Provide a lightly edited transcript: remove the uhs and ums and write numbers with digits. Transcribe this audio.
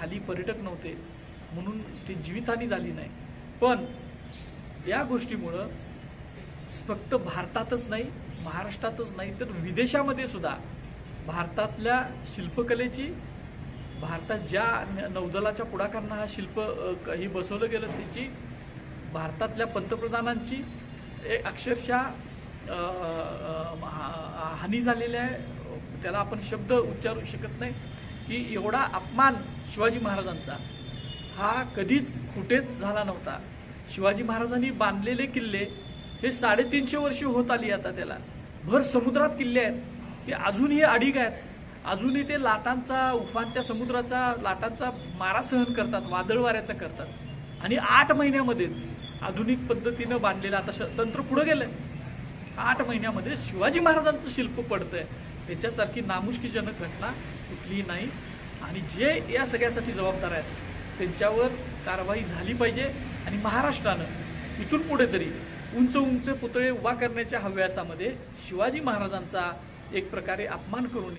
खाली पर्यटक नव्हते म्हणून ती जीवितहानी झाली नाही। पण या गोष्टीमुळे फक्त भारतातच नाही, महाराष्ट्रातच नाही, तर विदेशामध्ये सुद्धा भारतातल्या शिल्पकलेची, भारतात ज्या नौदलाच्या पुढाकारांना हा शिल्प ही बसवलं गेलं त्याची, भारतातल्या पंतप्रधानांची अक्षरशः हानी झालेली आहे। त्याला आपण शब्द उच्चारू शकत नाही की एवढा अपमान शिवाजी महाराजांचा हा कधीच कुठेच झाला नव्हता। शिवाजी महाराजांनी बांधलेले किल्ले हे 350 वर्ष होत आली, आता त्याला भर समुद्रात किल्ले आहेत ते अजूनही अडीग आहेत, अजूनही ते लाटांचा, उफानत्या समुद्राचा लाटांचा मारा सहन करतात, वादळ वाऱ्याचा करतात। आणि 8 महिन्यामध्येच आधुनिक पद्धतीनं बांधलेलं आता तंत्र पुढे गेलंय, 8 महिन्यामध्ये शिवाजी महाराजांचं शिल्प पडतंय, त्याच्यासारखी नामुष्कीजनक घटना कुठलीही नाही। आणि जे या सगळ्यासाठी जबाबदार आहेत त्यांच्यावर कारवाई झाली पाहिजे। आणि महाराष्ट्रानं इथून पुढे तरी उंच उंच पुतळे उभा करण्याच्या हव्यासामध्ये शिवाजी महाराजांचा एक प्रकारे अपमान करून